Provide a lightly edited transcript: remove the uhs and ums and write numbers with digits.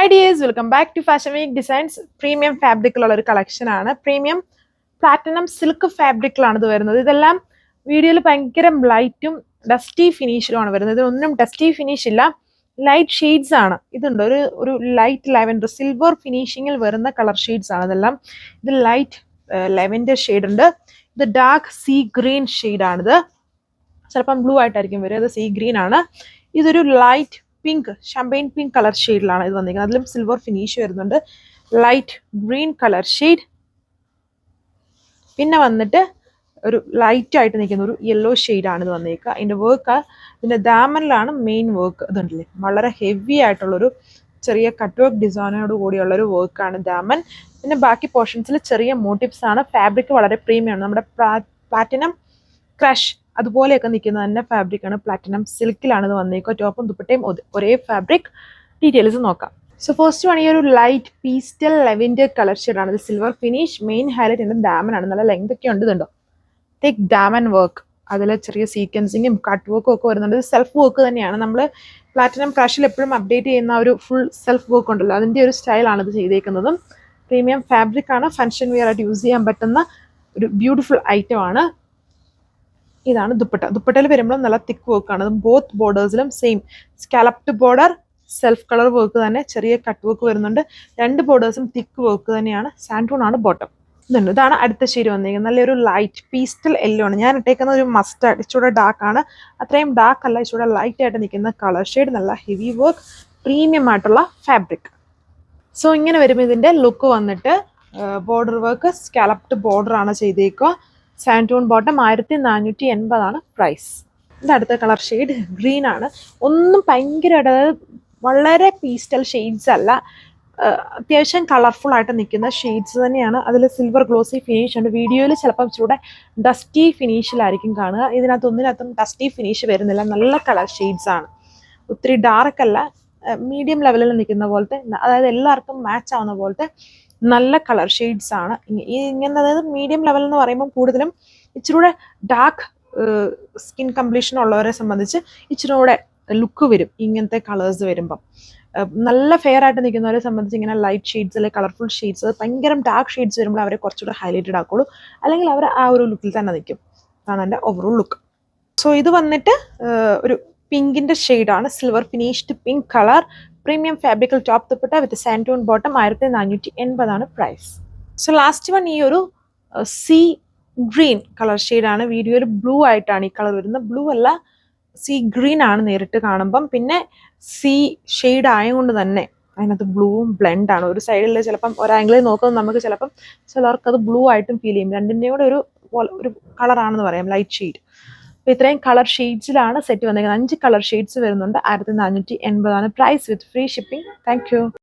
Hi dears, welcome back to Fashion Week Designs. Premium fabric ഉള്ള ഒരു collection ആണ്. Premium platinum silk ഫാബ്രിക്കിലാണ് ഇത് വരുന്നത്. ഇതെല്ലാം വീഡിയോയിൽ ഭയങ്കര ലൈറ്റും ഡസ്റ്റി ഫിനിഷിലുമാണ് വരുന്നത്. ഇതിനൊന്നും ഡസ്റ്റി ഫിനിഷ് ഇല്ല, ലൈറ്റ് ഷെയ്ഡ്സ് ആണ്. ഇതുണ്ട് ഒരു ലൈറ്റ് ലെവൻഡർ സിൽവർ ഫിനിഷിങ്ങിൽ വരുന്ന കളർ ഷെയ്ഡ്സ് ആണ് ഇതെല്ലാം. ഇത് ലൈറ്റ് ലെവൻഡർ ഷെയ്ഡ് ഉണ്ട്. ഇത് ഡാർക്ക് സീ ഗ്രീൻ ഷെയ്ഡ് ആണിത്. ചിലപ്പം ബ്ലൂ ആയിട്ടായിരിക്കും വരും. ഇത് സീ ഗ്രീൻ ആണ്. ഇതൊരു light pink champagne pink colour ഷെയ്ഡിലാണ് ഇത് വന്നിരിക്കുന്നത്. അതിലും സിൽവർ ഫിനിഷ് വരുന്നുണ്ട്. Light green colour shade. പിന്നെ വന്നിട്ട് ഒരു ലൈറ്റ് ആയിട്ട് നിൽക്കുന്ന ഒരു യെല്ലോ ഷെയ്ഡാണ് ഇത് വന്നിരിക്കുക. അതിൻ്റെ വർക്ക് ഇതിൻ്റെ ദാമനിലാണ് മെയിൻ വർക്ക്. ഇതുണ്ടല്ലേ, വളരെ ഹെവി ആയിട്ടുള്ളൊരു ചെറിയ കട്ട് വർക്ക് ഡിസൈനോട് കൂടിയുള്ളൊരു വർക്കാണ് ദാമൻ. പിന്നെ ബാക്കി പോർഷൻസിൽ ചെറിയ മോട്ടീവ്സ് ആണ്. ഫാബ്രിക് വളരെ പ്രീമിയം ആണ്. നമ്മുടെ പ്ലാറ്റിനം ക്രഷ് അതുപോലെയൊക്കെ നിൽക്കുന്ന തന്നെ ഫാബ്രിക്കാണ്. പ്ലാറ്റിനം സിൽക്കിലാണ് ഇത് വന്നേക്കുക. ടോപ്പും ദുപ്പട്ടയും ഒരേ ഫാബ്രിക്. ഡീറ്റെയിൽസ് നോക്കാം. സോ ഫസ്റ്റ് വൺ ഈ ഒരു ലൈറ്റ് പീസ്റ്റൽ ലെവൻഡർ കളർ ഷെയ്ഡാണ്. ഇത് സിൽവർ ഫിനിഷ്. മെയിൻ ഹൈലൈറ്റ് എൻ്റെ ഡാമനാണ്. നല്ല ലെങ്ത് ഒക്കെ ഉണ്ട്. ഇതുണ്ടോ, തിക് ഡാമൻ വർക്ക്. അതിൽ ചെറിയ സീക്വൻസിങ്ങും കട്ട് വർക്കും ഒക്കെ വരുന്നുണ്ട്. ഇത് സെൽഫ് വർക്ക് തന്നെയാണ്. നമ്മൾ പ്ലാറ്റിനം ക്രഷിൽ എപ്പോഴും അപ്ഡേറ്റ് ചെയ്യുന്ന ഒരു ഫുൾ സെൽഫ് വർക്ക് ഉണ്ടല്ലോ, അതിൻ്റെ ഒരു സ്റ്റൈലാണ് ഇത് ചെയ്തേക്കുന്നതും. പ്രീമിയം ഫാബ്രിക് ആണ്. ഫങ്ഷൻ വെയർ ആയിട്ട് യൂസ് ചെയ്യാൻ പറ്റുന്ന ഒരു ബ്യൂട്ടിഫുൾ ഐറ്റം ആണ്. ഇതാണ് ദുപ്പട്ട. ദുപ്പട്ടയിൽ വരുമ്പോഴും നല്ല തിക്ക് വർക്കാണ്. അത് ബോത്ത് ബോർഡേഴ്സിലും same scalloped border, self colour work തന്നെ, ചെറിയ കട്ട് വർക്ക് വരുന്നുണ്ട്. രണ്ട് ബോർഡേഴ്സും തിക്ക് വർക്ക് തന്നെയാണ്. സാൻഡൂൺ ആണ് ബോട്ടം. ഇതാണ് അടുത്ത ഷെയ്ഡ് വന്നിരിക്കുന്നത്. നല്ലൊരു ലൈറ്റ് പീസ്റ്റൽ യെല്ലോ ആണ്. ഞാൻ ഇട്ടേക്കുന്ന ഒരു മസ്റ്റാർഡ്, ഇച്ചിരി ഡാർക്ക് ആണ്. അത്രയും ഡാർക്ക് അല്ല, ഇച്ചിരി ലൈറ്റ് ആയിട്ട് നിൽക്കുന്ന കളർ ഷെയ്ഡ്. നല്ല ഹെവി വർക്ക്, പ്രീമിയം ആയിട്ടുള്ള ഫാബ്രിക്. സോ ഇങ്ങനെ വരുമ്പോൾ ഇതിൻ്റെ ലുക്ക് വന്നിട്ട് ബോർഡർ വർക്ക് സ്കാലപ്ഡ് ബോർഡർ ആണ് ചെയ്തേക്കുക. സാൻഡൂൺ ബോട്ടം 1480 പ്രൈസ്. ഇത് അടുത്ത കളർ ഷെയ്ഡ് ഗ്രീൻ ആണ്. ഒന്നും ഭയങ്കരമായിട്ട്, അതായത് വളരെ പീസ്റ്റൽ ഷെയ്ഡ്സ് അല്ല, അത്യാവശ്യം കളർഫുൾ ആയിട്ട് നിൽക്കുന്ന ഷെയ്ഡ്സ് തന്നെയാണ്. അതിൽ സിൽവർ ഗ്ലോസി ഫിനിഷ് ഉണ്ട്. വീഡിയോയിൽ ചിലപ്പം ഇച്ചിലൂടെ ഡസ്റ്റി ഫിനിഷിലായിരിക്കും കാണുക. ഒന്നിനകത്തും ഡസ്റ്റി ഫിനിഷ് വരുന്നില്ല. നല്ല കളർ ഷെയ്ഡ്സ് ആണ്. ഒത്തിരി ഡാർക്ക് അല്ല, മീഡിയം ലെവലിൽ നിൽക്കുന്ന പോലത്തെ, അതായത് എല്ലാവർക്കും മാച്ച് ആവുന്ന പോലത്തെ നല്ല കളർ ഷെയ്ഡ്സ് ആണ്. ഇങ്ങനെ അതായത് മീഡിയം ലെവൽ എന്ന് പറയുമ്പോൾ കൂടുതലും ഇച്ചിരൂടെ ഡാർക്ക് സ്കിൻ കംപ്ലീഷൻ ഉള്ളവരെ സംബന്ധിച്ച് ഇച്ചിരൂടെ ലുക്ക് വരും ഇങ്ങനത്തെ കളേഴ്സ് വരുമ്പം. നല്ല ഫെയർ ആയിട്ട് നിൽക്കുന്നവരെ സംബന്ധിച്ച് ഇങ്ങനെ ലൈറ്റ് ഷെയ്ഡ്സ് അല്ലെങ്കിൽ കളർഫുൾ ഷെയ്ഡ്സ്, ഭയങ്കര ഡാർക്ക് ഷെയ്ഡ്സ് വരുമ്പോൾ അവരെ കുറച്ചുകൂടെ ഹൈലൈറ്റഡ് ആക്കുള്ളൂ, അല്ലെങ്കിൽ അവർ ആ ഒരു ലുക്കിൽ തന്നെ നിൽക്കും. അതാണ് എൻ്റെ ഓവറോൾ ലുക്ക്. സോ ഇത് വന്നിട്ട് ഒരു പിങ്കിൻ്റെ ഷെയ്ഡാണ്. Silver finished pink colour. Premium ഫാബ്രിക്കൽ ടോപ്പ് ദുപ്പട്ട വിത്ത് സാൻഡൂൺ bottom 1480 price. So last one ഈ ഒരു സീ ഗ്രീൻ കളർ ഷെയ്ഡാണ്. വീഡിയോയിൽ ബ്ലൂ ആയിട്ടാണ് ഈ കളർ വരുന്നത്. ബ്ലൂ അല്ല, സീ ഗ്രീൻ ആണ് നേരിട്ട് കാണുമ്പം. പിന്നെ സീ ഷെയ്ഡ് ആയതുകൊണ്ട് തന്നെ അതിനകത്ത് ബ്ലൂവും ബ്ലെൻഡ് ആണ്. ഒരു സൈഡിൽ ചിലപ്പം ഒരാംഗിളിൽ നോക്കുമ്പോൾ നമുക്ക് ചിലപ്പം ചിലർക്ക് അത് ബ്ലൂ ആയിട്ടും ഫീൽ ചെയ്യും. രണ്ടിൻ്റെയും കൂടെ ഒരു കളറാണെന്ന് പറയാം, ലൈറ്റ് ഷെയ്ഡ്. അപ്പോൾ ഇത്രയും കളർ ഷെയ്ഡ്സിലാണ് സെറ്റ് വന്നിരിക്കുന്നത്. 5 കളർ ഷെയ്ഡ്സ് വരുന്നുണ്ട്. 1480 price with free shipping. Thank U.